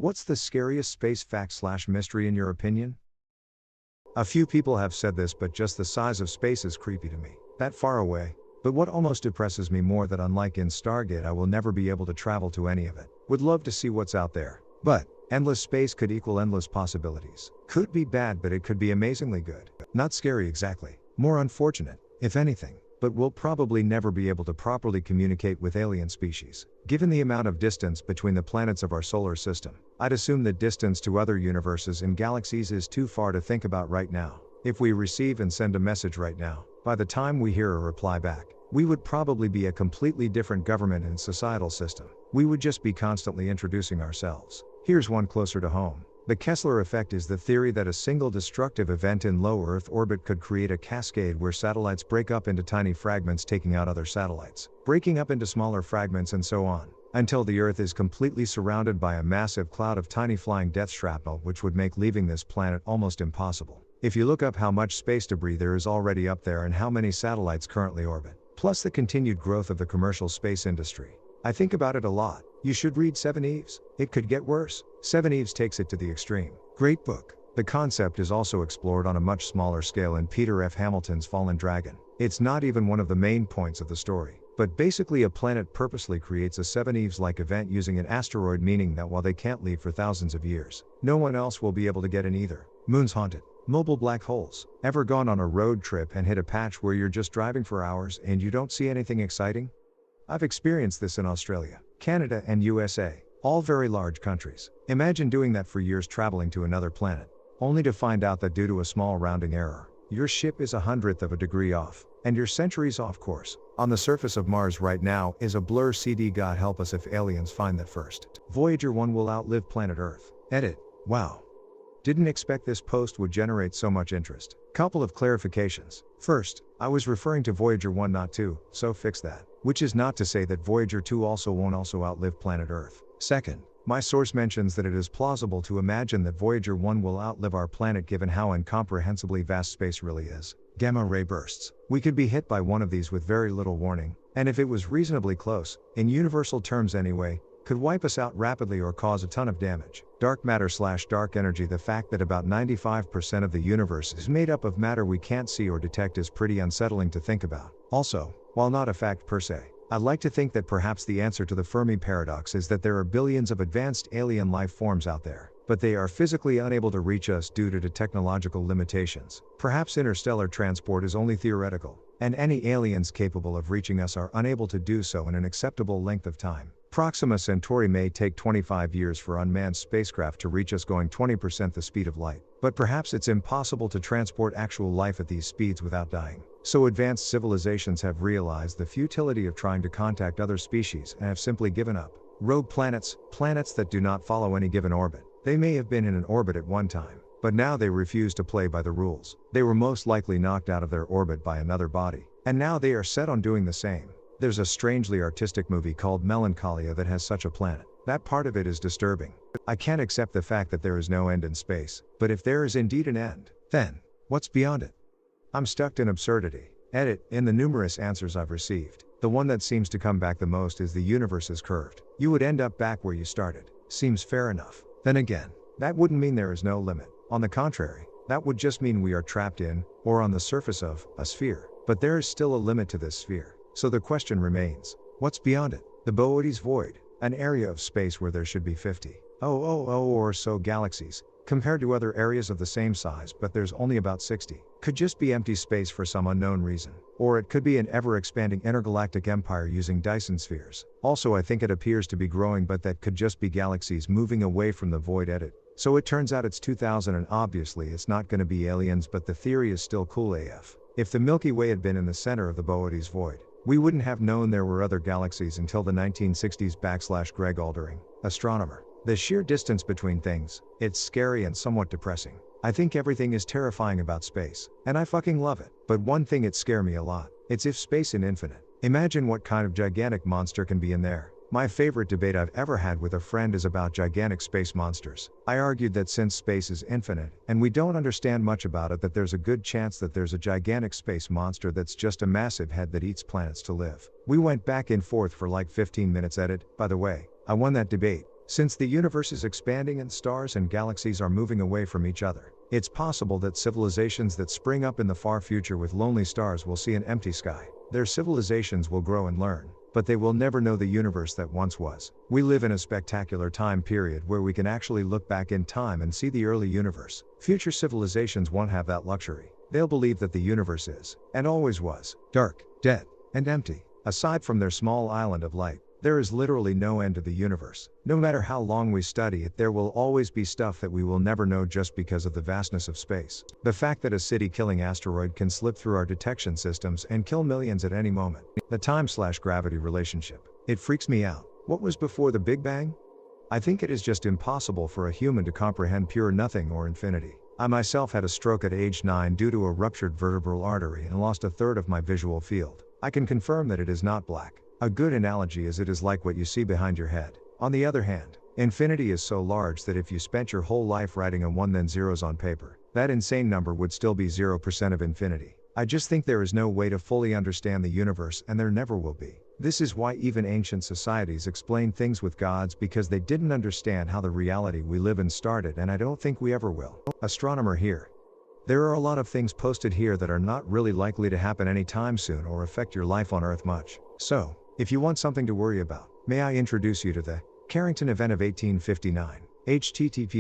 What's the scariest space fact/mystery in your opinion? A few people have said this, but just the size of space is creepy to me. That far away. But what almost depresses me more that unlike in Stargate I will never be able to travel to any of it. Would love to see what's out there. But endless space could equal endless possibilities. Could be bad, but it could be amazingly good. Not scary exactly. More unfortunate, if anything. But we'll probably never be able to properly communicate with alien species. Given the amount of distance between the planets of our solar system, I'd assume that distance to other universes and galaxies is too far to think about right now. If we receive and send a message right now, by the time we hear a reply back, we would probably be a completely different government and societal system. We would just be constantly introducing ourselves. Here's one closer to home. The Kessler effect is the theory that a single destructive event in low Earth orbit could create a cascade where satellites break up into tiny fragments, taking out other satellites, breaking up into smaller fragments, and so on, until the Earth is completely surrounded by a massive cloud of tiny flying death shrapnel, which would make leaving this planet almost impossible. If you look up how much space debris there is already up there and how many satellites currently orbit, plus the continued growth of the commercial space industry, I think about it a lot. You should read Seven Eves. It could get worse. Seven Eves takes it to the extreme. Great book. The concept is also explored on a much smaller scale in Peter F. Hamilton's Fallen Dragon. It's not even one of the main points of the story, but basically a planet purposely creates a Seven Eves-like event using an asteroid, meaning that while they can't leave for thousands of years, no one else will be able to get in either. Moons haunted. Mobile black holes. Ever gone on a road trip and hit a patch where you're just driving for hours and you don't see anything exciting? I've experienced this in Australia, Canada, and USA, all very large countries. Imagine doing that for years, traveling to another planet, only to find out that due to a small rounding error, your ship is 1/100th of a degree off, and you're centuries off course. On the surface of Mars right now is a blur CD. God help us if aliens find that first. Voyager 1 will outlive planet Earth. Edit. Wow. Didn't expect this post would generate so much interest. Couple of clarifications. First, I was referring to Voyager 1, not 2, so fix that. Which is not to say that Voyager 2 won't outlive planet Earth. Second, my source mentions that it is plausible to imagine that Voyager 1 will outlive our planet given how incomprehensibly vast space really is. Gamma ray bursts. We could be hit by one of these with very little warning, and if it was reasonably close, in universal terms anyway, could wipe us out rapidly or cause a ton of damage. Dark matter/dark energy. The fact that about 95% of the universe is made up of matter we can't see or detect is pretty unsettling to think about. Also, while not a fact per se, I'd like to think that perhaps the answer to the Fermi paradox is that there are billions of advanced alien life forms out there, but they are physically unable to reach us due to technological limitations. Perhaps interstellar transport is only theoretical, and any aliens capable of reaching us are unable to do so in an acceptable length of time. Proxima Centauri may take 25 years for unmanned spacecraft to reach us going 20% the speed of light, but perhaps it's impossible to transport actual life at these speeds without dying. So advanced civilizations have realized the futility of trying to contact other species and have simply given up. Rogue planets, planets that do not follow any given orbit. They may have been in an orbit at one time, but now they refuse to play by the rules. They were most likely knocked out of their orbit by another body, and now they are set on doing the same. There's a strangely artistic movie called Melancholia that has such a planet. That part of it is disturbing. I can't accept the fact that there is no end in space, but if there is indeed an end, then what's beyond it? I'm stuck in absurdity. Edit. In the numerous answers I've received, the one that seems to come back the most is the universe is curved. You would end up back where you started. Seems fair enough. Then again, that wouldn't mean there is no limit. On the contrary, that would just mean we are trapped in, or on the surface of, a sphere. But there is still a limit to this sphere. So the question remains, what's beyond it? The Boötes void, an area of space where there should be 50 or so galaxies, compared to other areas of the same size, but there's only about 60. Could just be empty space for some unknown reason. Or it could be an ever-expanding intergalactic empire using Dyson spheres. Also, I think it appears to be growing, but that could just be galaxies moving away from the void. Edit. So it turns out it's 2000 and obviously it's not going to be aliens, but the theory is still cool AF. If the Milky Way had been in the center of the Boötes void, we wouldn't have known there were other galaxies until the 1960s. Greg Aldering, astronomer. The sheer distance between things, it's scary and somewhat depressing. I think everything is terrifying about space, and I fucking love it. But one thing it scares me a lot. It's if space is infinite. Imagine what kind of gigantic monster can be in there. My favorite debate I've ever had with a friend is about gigantic space monsters. I argued that since space is infinite, and we don't understand much about it, that there's a good chance that there's a gigantic space monster that's just a massive head that eats planets to live. We went back and forth for like 15 minutes. Edit. By the way, I won that debate. Since the universe is expanding and stars and galaxies are moving away from each other, it's possible that civilizations that spring up in the far future with lonely stars will see an empty sky. Their civilizations will grow and learn, but they will never know the universe that once was. We live in a spectacular time period where we can actually look back in time and see the early universe. Future civilizations won't have that luxury. They'll believe that the universe is, and always was, dark, dead, and empty. Aside from their small island of light, there is literally no end to the universe. No matter how long we study it, there will always be stuff that we will never know just because of the vastness of space. The fact that a city-killing asteroid can slip through our detection systems and kill millions at any moment. The time/gravity relationship. It freaks me out. What was before the Big Bang? I think it is just impossible for a human to comprehend pure nothing or infinity. I myself had a stroke at age 9 due to a ruptured vertebral artery and lost a third of my visual field. I can confirm that it is not black. A good analogy is it is like what you see behind your head. On the other hand, infinity is so large that if you spent your whole life writing a 1 then zeros on paper, that insane number would still be 0% of infinity. I just think there is no way to fully understand the universe, and there never will be. This is why even ancient societies explain things with gods, because they didn't understand how the reality we live in started, and I don't think we ever will. Astronomer here. There are a lot of things posted here that are not really likely to happen anytime soon or affect your life on Earth much. So, if you want something to worry about, may I introduce you to the Carrington event of 1859. https://n.m.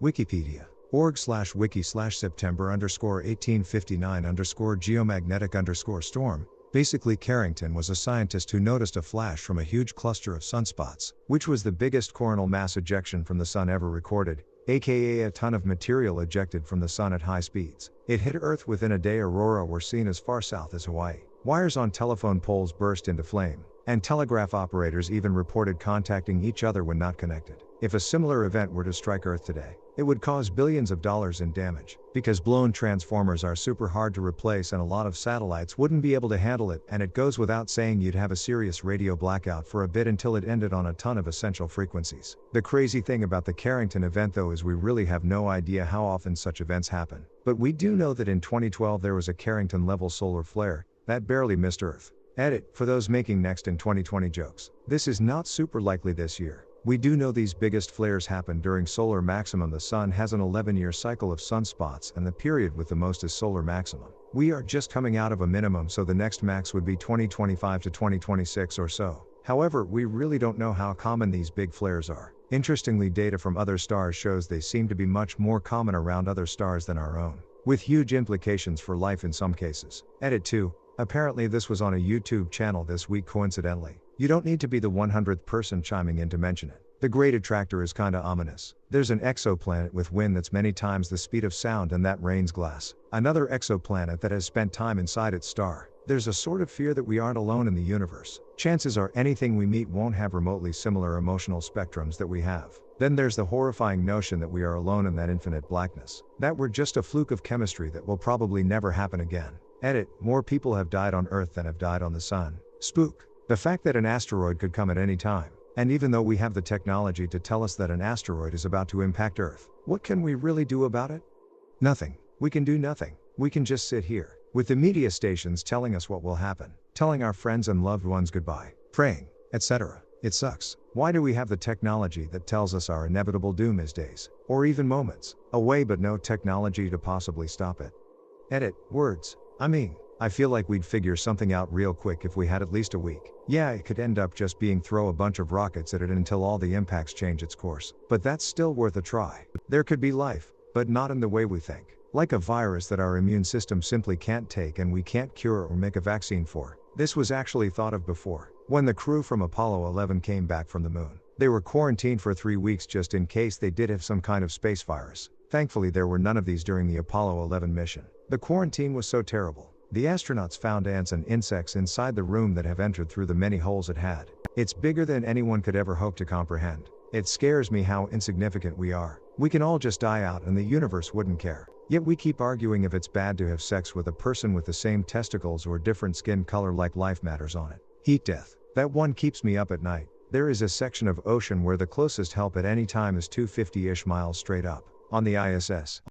Wikipedia. org/wiki/September_1859_geomagnetic_storm. Basically, Carrington was a scientist who noticed a flash from a huge cluster of sunspots, which was the biggest coronal mass ejection from the sun ever recorded, aka a ton of material ejected from the sun at high speeds. It hit Earth within a day. Aurora were seen as far south as Hawaii. Wires on telephone poles burst into flame, and telegraph operators even reported contacting each other when not connected. If a similar event were to strike Earth today, it would cause billions of dollars in damage, because blown transformers are super hard to replace and a lot of satellites wouldn't be able to handle it, and it goes without saying you'd have a serious radio blackout for a bit until it ended on a ton of essential frequencies. The crazy thing about the Carrington event though is we really have no idea how often such events happen, but we do know that in 2012 there was a Carrington-level solar flare that barely missed Earth. Edit, for those making next in 2020 jokes. This is not super likely this year. We do know these biggest flares happen during solar maximum. The sun has an 11-year cycle of sunspots, and the period with the most is solar maximum. We are just coming out of a minimum, so the next max would be 2025 to 2026 or so. However, we really don't know how common these big flares are. Interestingly, data from other stars shows they seem to be much more common around other stars than our own, with huge implications for life in some cases. Edit 2. Apparently this was on a YouTube channel this week coincidentally. You don't need to be the 100th person chiming in to mention it. The Great Attractor is kinda ominous. There's an exoplanet with wind that's many times the speed of sound, and that rains glass. Another exoplanet that has spent time inside its star. There's a sort of fear that we aren't alone in the universe. Chances are anything we meet won't have remotely similar emotional spectrums that we have. Then there's the horrifying notion that we are alone in that infinite blackness. That we're just a fluke of chemistry that will probably never happen again. Edit, more people have died on Earth than have died on the sun. Spook. The fact that an asteroid could come at any time. And even though we have the technology to tell us that an asteroid is about to impact Earth, what can we really do about it? Nothing. We can do nothing. We can just sit here, with the media stations telling us what will happen, telling our friends and loved ones goodbye, praying, etc. It sucks. Why do we have the technology that tells us our inevitable doom is days, or even moments, away, but no technology to possibly stop it? Edit, words. I feel like we'd figure something out real quick if we had at least a week. Yeah, it could end up just being throw a bunch of rockets at it until all the impacts change its course. But that's still worth a try. There could be life, but not in the way we think. Like a virus that our immune system simply can't take and we can't cure or make a vaccine for. This was actually thought of before. When the crew from Apollo 11 came back from the moon, they were quarantined for 3 weeks just in case they did have some kind of space virus. Thankfully there were none of these during the Apollo 11 mission. The quarantine was so terrible. The astronauts found ants and insects inside the room that have entered through the many holes it had. It's bigger than anyone could ever hope to comprehend. It scares me how insignificant we are. We can all just die out and the universe wouldn't care. Yet we keep arguing if it's bad to have sex with a person with the same testicles or different skin color, like life matters on it. Heat death. That one keeps me up at night. There is a section of ocean where the closest help at any time is 250-ish miles straight up. On the ISS.